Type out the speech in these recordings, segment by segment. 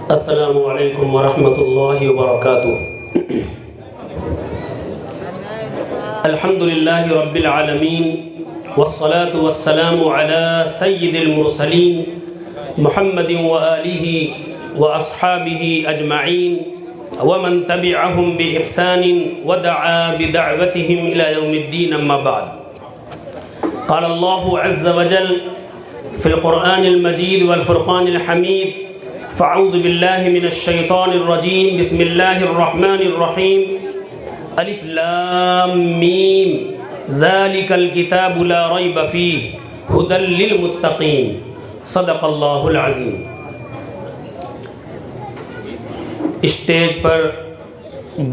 السلام علیکم ورحمۃ اللہ وبرکاتہ۔ الحمد للہ رب العالمین والصلاة والسلام علی سید المرسلین محمد وآلہ واصحابہ اجمعین ومن تبعهم بإحسان ودعا بدعوتهم إلى يوم الدين اما بعد۔ قال الله عز وجل في القرآن المجيد والفرقان الحميد: فاعوذ باللہ من الشیطان الرجیم، بسم اللہ الرحمن الرحیم، الف لام میم، ذالک الکتاب لا ریب فیہ ھدی للمتقین، صدق اللہ العظیم۔ اسٹیج پر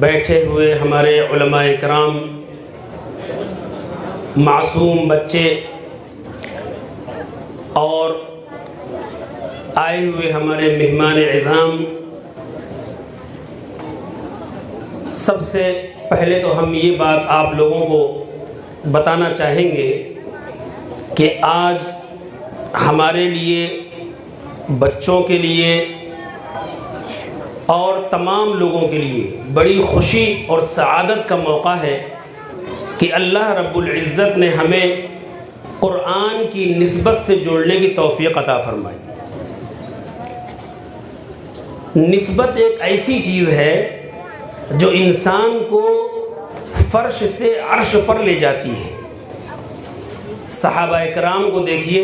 بیٹھے ہوئے ہمارے علماء کرام، معصوم بچے اور آئے ہوئے ہمارے مہمان اعظام، سب سے پہلے تو ہم یہ بات آپ لوگوں کو بتانا چاہیں گے کہ آج ہمارے لیے، بچوں کے لیے اور تمام لوگوں کے لیے بڑی خوشی اور سعادت کا موقع ہے کہ اللہ رب العزت نے ہمیں قرآن کی نسبت سے جوڑنے کی توفیق عطا فرمائی۔ نسبت ایک ایسی چیز ہے جو انسان کو فرش سے عرش پر لے جاتی ہے۔ صحابہ کرام کو دیکھیے،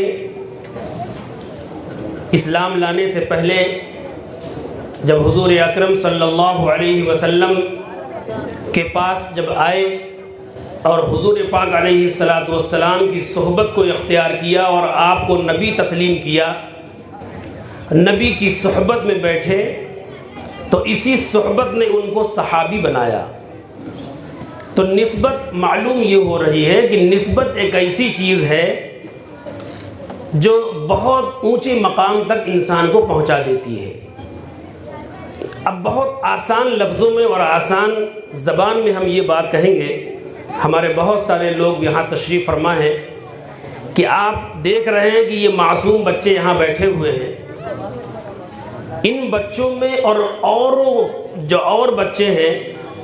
اسلام لانے سے پہلے جب حضور اکرم صلی اللہ علیہ وسلم کے پاس جب آئے اور حضور پاک علیہ السلام کی صحبت کو اختیار کیا اور آپ کو نبی تسلیم کیا، نبی کی صحبت میں بیٹھے تو اسی صحبت نے ان کو صحابی بنایا۔ تو نسبت معلوم یہ ہو رہی ہے کہ نسبت ایک ایسی چیز ہے جو بہت اونچے مقام تک انسان کو پہنچا دیتی ہے۔ اب بہت آسان لفظوں میں اور آسان زبان میں ہم یہ بات کہیں گے، ہمارے بہت سارے لوگ یہاں تشریف فرما ہیں کہ آپ دیکھ رہے ہیں کہ یہ معصوم بچے یہاں بیٹھے ہوئے ہیں، ان بچوں میں اور بچے ہیں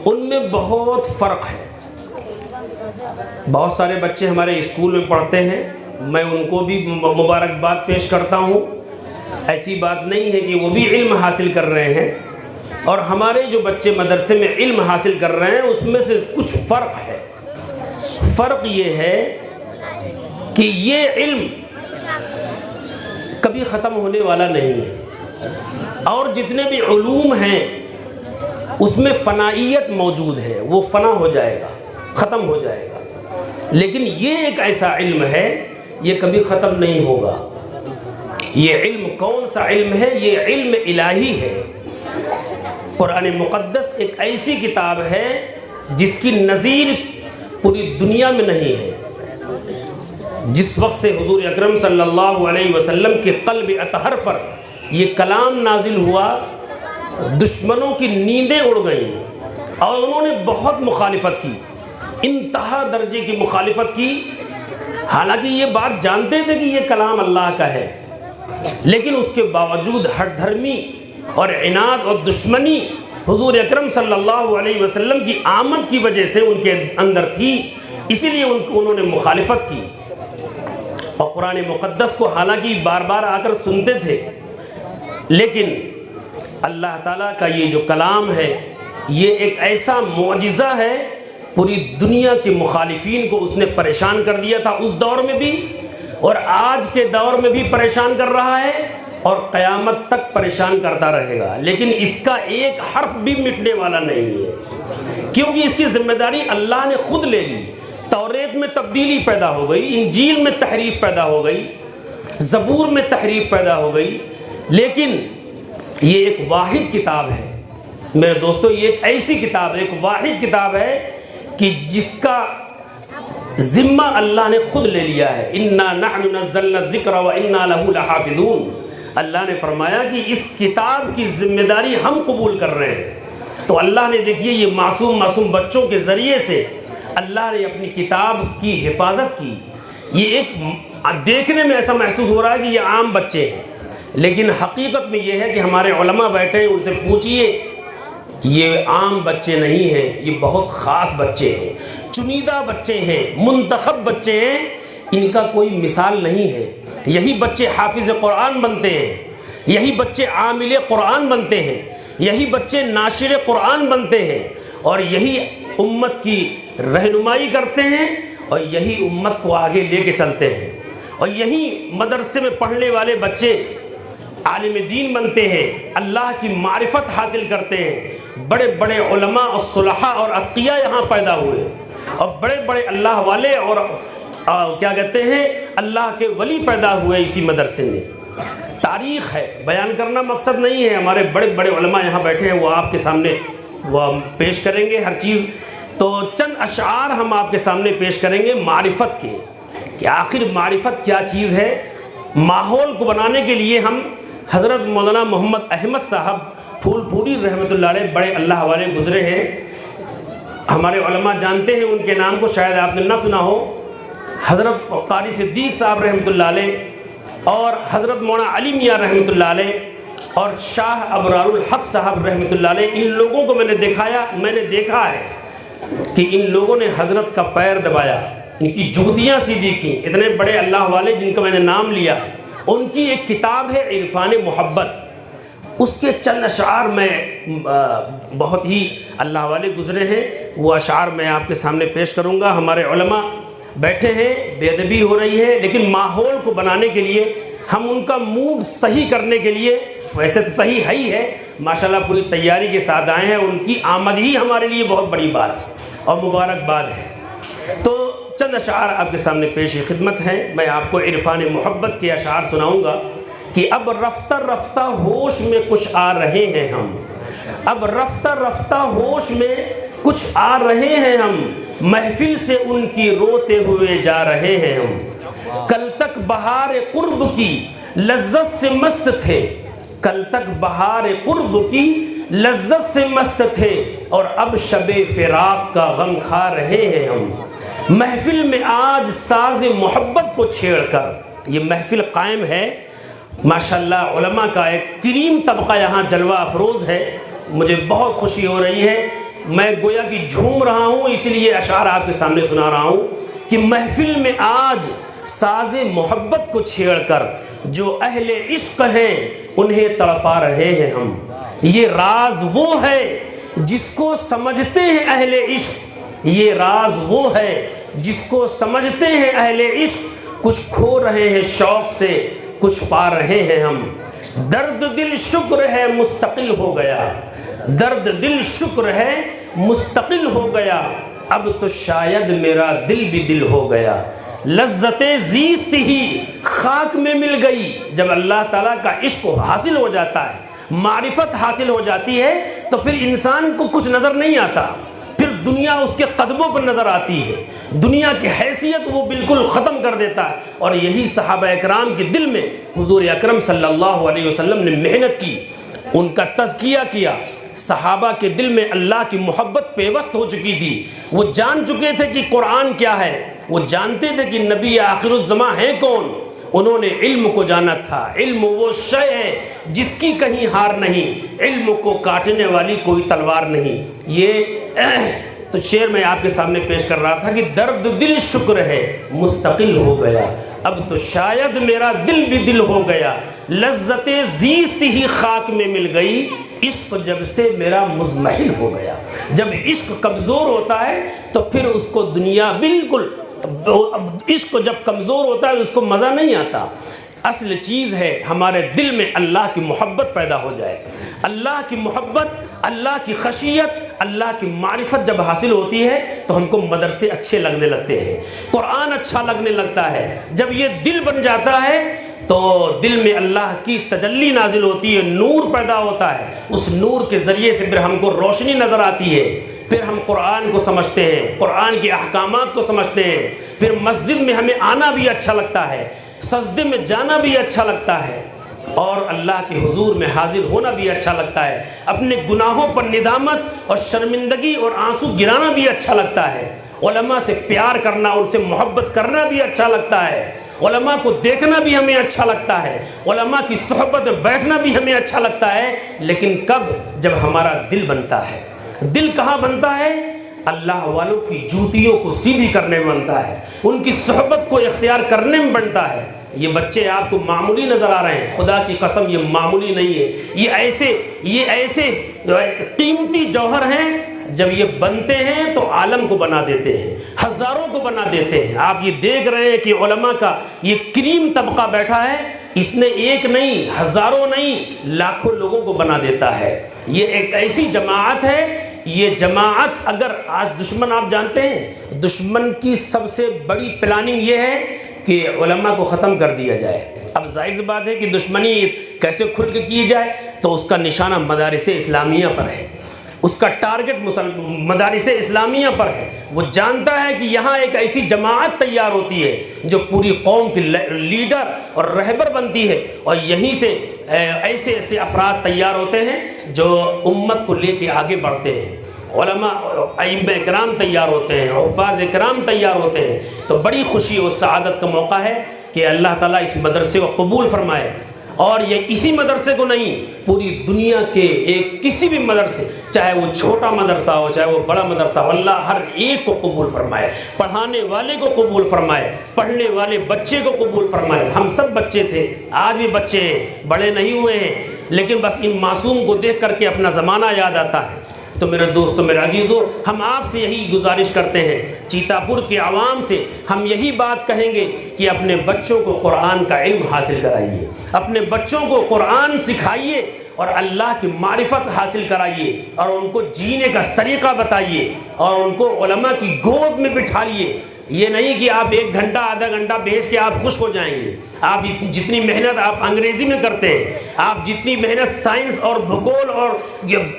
ان میں بہت فرق ہے۔ بہت سارے بچے ہمارے اسکول میں پڑھتے ہیں، میں ان کو بھی مبارکباد پیش کرتا ہوں، ایسی بات نہیں ہے کہ وہ بھی علم حاصل کر رہے ہیں، اور ہمارے جو بچے مدرسے میں علم حاصل کر رہے ہیں اس میں سے کچھ فرق ہے۔ فرق یہ ہے کہ یہ علم کبھی ختم ہونے والا نہیں ہے، اور جتنے بھی علوم ہیں اس میں فنائیت موجود ہے، وہ فنا ہو جائے گا، ختم ہو جائے گا، لیکن یہ ایک ایسا علم ہے یہ کبھی ختم نہیں ہوگا۔ یہ علم کون سا علم ہے؟ یہ علم الہی ہے۔ قرآن مقدس ایک ایسی کتاب ہے جس کی نظیر پوری دنیا میں نہیں ہے۔ جس وقت سے حضور اکرم صلی اللہ علیہ وسلم کے قلب اطہر پر یہ کلام نازل ہوا، دشمنوں کی نیندیں اڑ گئیں اور انہوں نے بہت مخالفت کی، انتہا درجے کی مخالفت کی، حالانکہ یہ بات جانتے تھے کہ یہ کلام اللہ کا ہے، لیکن اس کے باوجود ہٹ دھرمی اور عناد اور دشمنی حضور اکرم صلی اللہ علیہ وسلم کی آمد کی وجہ سے ان کے اندر تھی، اسی لیے انہوں نے مخالفت کی۔ اور قرآن مقدس کو حالانکہ بار بار آ کر سنتے تھے، لیکن اللہ تعالیٰ کا یہ جو کلام ہے یہ ایک ایسا معجزہ ہے، پوری دنیا کے مخالفین کو اس نے پریشان کر دیا تھا اس دور میں بھی، اور آج کے دور میں بھی پریشان کر رہا ہے اور قیامت تک پریشان کرتا رہے گا، لیکن اس کا ایک حرف بھی مٹنے والا نہیں ہے، کیونکہ اس کی ذمہ داری اللہ نے خود لے لی۔ توریت میں تبدیلی پیدا ہو گئی، انجیل میں تحریف پیدا ہو گئی، زبور میں تحریف پیدا ہو گئی، لیکن یہ ایک واحد کتاب ہے میرے دوستو، یہ ایک ایسی کتاب ہے، ایک واحد کتاب ہے کہ جس کا ذمہ اللہ نے خود لے لیا ہے۔ اِنَّا نَحْنُ نَزَّلْنَا الذِّكْرَ وَإِنَّا لَهُ لَحَافِظُونَ۔ اللہ نے فرمایا کہ اس کتاب کی ذمہ داری ہم قبول کر رہے ہیں۔ تو اللہ نے دیکھیے یہ معصوم بچوں کے ذریعے سے اللہ نے اپنی کتاب کی حفاظت کی۔ یہ ایک دیکھنے میں ایسا محسوس ہو رہا ہے کہ یہ عام بچے ہیں، لیکن حقیقت میں یہ ہے کہ ہمارے علماء بیٹھے ہیں، ان سے پوچھئے، یہ عام بچے نہیں ہیں، یہ بہت خاص بچے ہیں، چنیدہ بچے ہیں، منتخب بچے ہیں، ان کا کوئی مثال نہیں ہے۔ یہی بچے حافظ قرآن بنتے ہیں، یہی بچے عامل قرآن بنتے ہیں، یہی بچے ناشر قرآن بنتے ہیں، اور یہی امت کی رہنمائی کرتے ہیں، اور یہی امت کو آگے لے کے چلتے ہیں، اور یہی مدرسے میں پڑھنے والے بچے عالم دین بنتے ہیں، اللہ کی معرفت حاصل کرتے ہیں۔ بڑے بڑے علماء اور صلحاء اور اتقیاء یہاں پیدا ہوئے، اور بڑے بڑے اللہ والے اور کیا کہتے ہیں اللہ کے ولی پیدا ہوئے اسی مدرسے میں۔ تاریخ ہے، بیان کرنا مقصد نہیں ہے، ہمارے بڑے بڑے علماء یہاں بیٹھے ہیں، وہ آپ کے سامنے وہ پیش کریں گے ہر چیز۔ تو چند اشعار ہم آپ کے سامنے پیش کریں گے معرفت کے، کہ آخر معرفت کیا چیز ہے۔ ماحول کو بنانے کے لیے ہم حضرت مولانا محمد احمد صاحب پھول پوری رحمۃ اللہ علیہ بڑے اللہ والے گزرے ہیں، ہمارے علماء جانتے ہیں ان کے نام کو، شاید آپ نے نہ سنا ہو۔ حضرت قاری صدیق صاحب رحمۃ اللہ علیہ اور حضرت مولانا علی میاں رحمۃ اللہ علیہ اور شاہ ابرار الحق صاحب رحمۃ اللہ علیہ، ان لوگوں کو میں نے دیکھا ہے کہ ان لوگوں نے حضرت کا پیر دبایا، ان کی جوتیاں سیدھی کی۔ اتنے بڑے اللہ والے جن کا میں نے نام لیا، ان کی ایک کتاب ہے عرفان محبت، اس کے چند اشعار میں بہت ہی اللہ والے گزرے ہیں، وہ اشعار میں آپ کے سامنے پیش کروں گا۔ ہمارے علماء بیٹھے ہیں، بے ادبی ہو رہی ہے، لیکن ماحول کو بنانے کے لیے، ہم ان کا موڈ صحیح کرنے کے لیے، ویسے تو صحیح ہے ہی ہے، ماشاءاللہ پوری تیاری کے ساتھ آئے ہیں، ان کی آمد ہی ہمارے لیے بہت بڑی بات ہے اور مبارکباد ہے۔ تو چند اشعار آپ کے سامنے پیش خدمت ہیں، میں آپ کو عرفان محبت کے اشعار سناؤں گا کہ اب رفتہ رفتہ ہوش میں کچھ آ رہے ہیں ہم، اب رفتہ رفتہ ہوش میں کچھ آ رہے ہیں ہم، محفل سے ان کی روتے ہوئے جا رہے ہیں ہم۔ کل تک بہار قرب کی لذت سے مست تھے، کل تک بہار قرب کی لذت سے مست تھے، اور اب شب فراق کا غم کھا رہے ہیں ہم۔ محفل میں آج ساز محبت کو چھیڑ کر، یہ محفل قائم ہے، ماشاءاللہ علماء کا ایک کریم طبقہ یہاں جلوہ افروز ہے، مجھے بہت خوشی ہو رہی ہے، میں گویا کہ جھوم رہا ہوں، اس لیے اشعار آپ کے سامنے سنا رہا ہوں کہ محفل میں آج ساز محبت کو چھیڑ کر جو اہل عشق ہیں انہیں تڑپا رہے ہیں ہم۔ یہ راز وہ ہے جس کو سمجھتے ہیں اہل عشق، یہ راز وہ ہے جس کو سمجھتے ہیں اہل عشق، کچھ کھو رہے ہیں شوق سے کچھ پا رہے ہیں ہم۔ درد دل شکر ہے مستقل ہو گیا، درد دل شکر ہے مستقل ہو گیا، اب تو شاید میرا دل بھی دل ہو گیا۔ لذت زیست ہی خاک میں مل گئی، جب اللہ تعالیٰ کا عشق حاصل ہو جاتا ہے، معرفت حاصل ہو جاتی ہے، تو پھر انسان کو کچھ نظر نہیں آتا، پھر دنیا اس کے قدموں پر نظر آتی ہے، دنیا کی حیثیت وہ بالکل ختم کر دیتا ہے۔ اور یہی صحابہ اکرام کے دل میں حضور اکرم صلی اللہ علیہ وسلم نے محنت کی، ان کا تزکیہ کیا، صحابہ کے دل میں اللہ کی محبت پیوست ہو چکی تھی، وہ جان چکے تھے کہ قرآن کیا ہے، وہ جانتے تھے کہ نبی آخر الزماں ہیں کون، انہوں نے علم کو جانا تھا۔ علم وہ شے ہے جس کی کہیں ہار نہیں، علم کو کاٹنے والی کوئی تلوار نہیں۔ یہ تو شعر میں آپ کے سامنے پیش کر رہا تھا کہ درد دل شکر ہے مستقل ہو گیا، اب تو شاید میرا دل بھی دل ہو گیا۔ لذت زیست ہی خاک میں مل گئی، عشق جب سے میرا مزمحل ہو گیا۔ جب عشق کمزور ہوتا ہے تو پھر اس کو دنیا بالکل، عشق جب کمزور ہوتا ہے تو اس کو مزہ نہیں آتا۔ اصل چیز ہے ہمارے دل میں اللہ کی محبت پیدا ہو جائے، اللہ کی محبت، اللہ کی خشیت، اللہ کی معرفت جب حاصل ہوتی ہے تو ہم کو مدرسے اچھے لگنے لگتے ہیں، قرآن اچھا لگنے لگتا ہے۔ جب یہ دل بن جاتا ہے تو دل میں اللہ کی تجلی نازل ہوتی ہے، نور پیدا ہوتا ہے، اس نور کے ذریعے سے پھر ہم کو روشنی نظر آتی ہے، پھر ہم قرآن کو سمجھتے ہیں، قرآن کے احکامات کو سمجھتے ہیں، پھر مسجد میں ہمیں آنا بھی اچھا لگتا ہے، سجدے میں جانا بھی اچھا لگتا ہے، اور اللہ کے حضور میں حاضر ہونا بھی اچھا لگتا ہے، اپنے گناہوں پر ندامت اور شرمندگی اور آنسو گرانا بھی اچھا لگتا ہے، علماء سے پیار کرنا، ان سے محبت کرنا بھی اچھا لگتا ہے، علماء کو دیکھنا بھی ہمیں اچھا لگتا ہے، علماء کی صحبت میں بیٹھنا بھی ہمیں اچھا لگتا ہے، لیکن کب؟ جب ہمارا دل بنتا ہے۔ دل کہاں بنتا ہے؟ اللہ والوں کی جوتیوں کو سیدھی کرنے میں بنتا ہے، ان کی صحبت کو اختیار کرنے میں بنتا ہے۔ یہ بچے آپ کو معمولی نظر آ رہے ہیں، خدا کی قسم یہ معمولی نہیں ہے، یہ ایسے قیمتی جوہر ہیں، جب یہ بنتے ہیں تو عالم کو بنا دیتے ہیں، ہزاروں کو بنا دیتے ہیں۔ آپ یہ دیکھ رہے ہیں کہ علماء کا یہ کریم طبقہ بیٹھا ہے، اس نے ایک نہیں، ہزاروں نہیں، لاکھوں لوگوں کو بنا دیتا ہے۔ یہ ایک ایسی جماعت ہے، یہ جماعت اگر آج دشمن، آپ جانتے ہیں دشمن کی سب سے بڑی پلاننگ یہ ہے کہ علماء کو ختم کر دیا جائے۔ اب ظاہر سی بات ہے کہ دشمنی کیسے کھل کے کی جائے، تو اس کا نشانہ مدارس اسلامیہ پر ہے، اس کا ٹارگٹ مدارس اسلامیہ پر ہے۔ وہ جانتا ہے کہ یہاں ایک ایسی جماعت تیار ہوتی ہے جو پوری قوم کی لیڈر اور رہبر بنتی ہے، اور یہیں سے ایسے افراد تیار ہوتے ہیں جو امت کو لے کے آگے بڑھتے ہیں۔ علماء ائمہ کرام تیار ہوتے ہیں، حفاظ کرام تیار ہوتے ہیں۔ تو بڑی خوشی اور سعادت کا موقع ہے کہ اللہ تعالیٰ اس مدرسے کو قبول فرمائے، اور یہ اسی مدرسے کو نہیں، پوری دنیا کے ایک کسی بھی مدرسے، چاہے وہ چھوٹا مدرسہ ہو چاہے وہ بڑا مدرسہ ہو، اللہ ہر ایک کو قبول فرمائے، پڑھانے والے کو قبول فرمائے، پڑھنے والے بچے کو قبول فرمائے۔ ہم سب بچے تھے، آج بھی بچے ہیں، بڑے نہیں ہوئے ہیں، لیکن بس ان معصوم کو دیکھ کر کے اپنا زمانہ یاد آتا ہے۔ تو میرے دوستو، میرے عزیزو، ہم آپ سے یہی گزارش کرتے ہیں، چیتا پور کے عوام سے ہم یہی بات کہیں گے کہ اپنے بچوں کو قرآن کا علم حاصل کرائیے، اپنے بچوں کو قرآن سکھائیے اور اللہ کی معرفت حاصل کرائیے، اور ان کو جینے کا طریقہ بتائیے، اور ان کو علماء کی گود میں بٹھائیے۔ یہ نہیں کہ آپ 1 گھنٹہ آدھا گھنٹہ بھیج کے آپ خوش ہو جائیں گے۔ آپ جتنی محنت آپ انگریزی میں کرتے ہیں، آپ جتنی محنت سائنس اور بھگول اور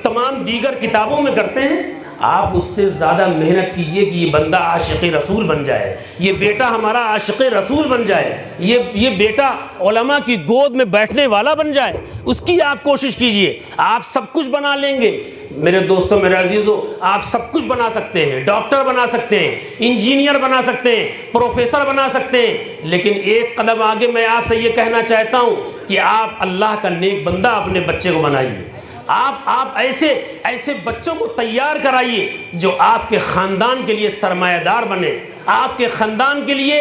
تمام دیگر کتابوں میں کرتے ہیں، آپ اس سے زیادہ محنت کیجئے کہ یہ بندہ عاشق رسول بن جائے، یہ بیٹا ہمارا عاشق رسول بن جائے، یہ بیٹا علماء کی گود میں بیٹھنے والا بن جائے۔ اس کی آپ کوشش کیجئے۔ آپ سب کچھ بنا لیں گے میرے دوستو، میرے عزیزو، آپ سب کچھ بنا سکتے ہیں، ڈاکٹر بنا سکتے ہیں، انجینئر بنا سکتے ہیں، پروفیسر بنا سکتے ہیں، لیکن ایک قدم آگے میں آپ سے یہ کہنا چاہتا ہوں کہ آپ اللہ کا نیک بندہ اپنے بچے کو بنائیے۔ آپ ایسے بچوں کو تیار کرائیے جو آپ کے خاندان کے لیے سرمایہ دار بنے، آپ کے خاندان کے لیے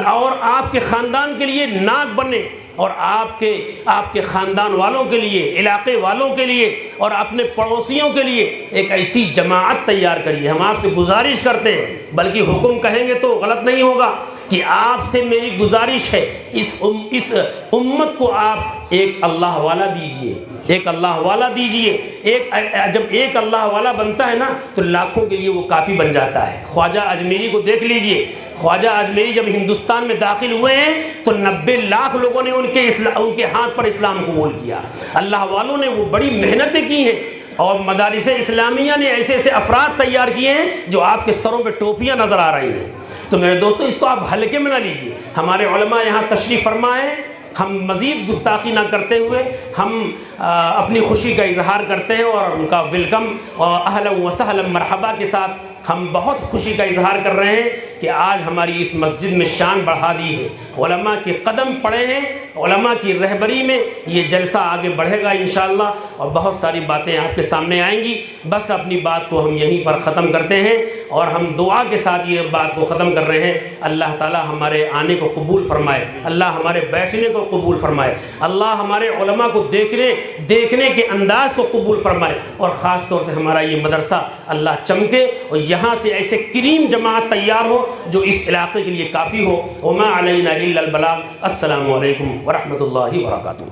اور آپ کے خاندان کے لیے ناک بنے، اور آپ کے خاندان والوں کے لیے، علاقے والوں کے لیے اور اپنے پڑوسیوں کے لیے ایک ایسی جماعت تیار کریے۔ ہم آپ سے گزارش کرتے ہیں، بلکہ حکم کہیں گے تو غلط نہیں ہوگا، کہ آپ سے میری گزارش ہے، اس امت کو آپ ایک اللہ والا دیجئے، ایک اللہ والا دیجئے۔ جب ایک اللہ والا بنتا ہے نا تو لاکھوں کے لیے وہ کافی بن جاتا ہے۔ خواجہ اجمیری کو دیکھ لیجئے، خواجہ اجمیری جب ہندوستان میں داخل ہوئے ہیں تو 90 لاکھ لوگوں نے ان کے ہاتھ پر اسلام قبول کیا۔ اللہ والوں نے وہ بڑی محنتیں کی ہیں، اور مدارس اسلامیہ نے ایسے افراد تیار کیے ہیں جو آپ کے سروں پہ ٹوپیاں نظر آ رہی ہیں۔ تو میرے دوستو، اس کو آپ ہلکے میں نہ لیجئے۔ ہمارے علماء یہاں تشریف فرما ہے، ہم مزید گستاخی نہ کرتے ہوئے ہم اپنی خوشی کا اظہار کرتے ہیں، اور ان کا ویلکم اور اہلا و سہلا مرحبا کے ساتھ ہم بہت خوشی کا اظہار کر رہے ہیں کہ آج ہماری اس مسجد میں شان بڑھا دی ہے۔ علماء کے قدم پڑے ہیں، علماء کی رہبری میں یہ جلسہ آگے بڑھے گا انشاءاللہ، اور بہت ساری باتیں آپ کے سامنے آئیں گی۔ بس اپنی بات کو ہم یہیں پر ختم کرتے ہیں، اور ہم دعا کے ساتھ یہ بات کو ختم کر رہے ہیں۔ اللہ تعالی ہمارے آنے کو قبول فرمائے، اللہ ہمارے بیٹھنے کو قبول فرمائے، اللہ ہمارے علماء کو دیکھنے کے انداز کو قبول فرمائے، اور خاص طور سے ہمارا یہ مدرسہ اللہ چمکے، اور یہاں سے ایسے کریم جماعت تیار ہو جو اس علاقے کے لیے کافی ہو۔ وما علینا الا البلاغ۔ السلام علیکم ورحمۃ اللہ وبرکاتہ۔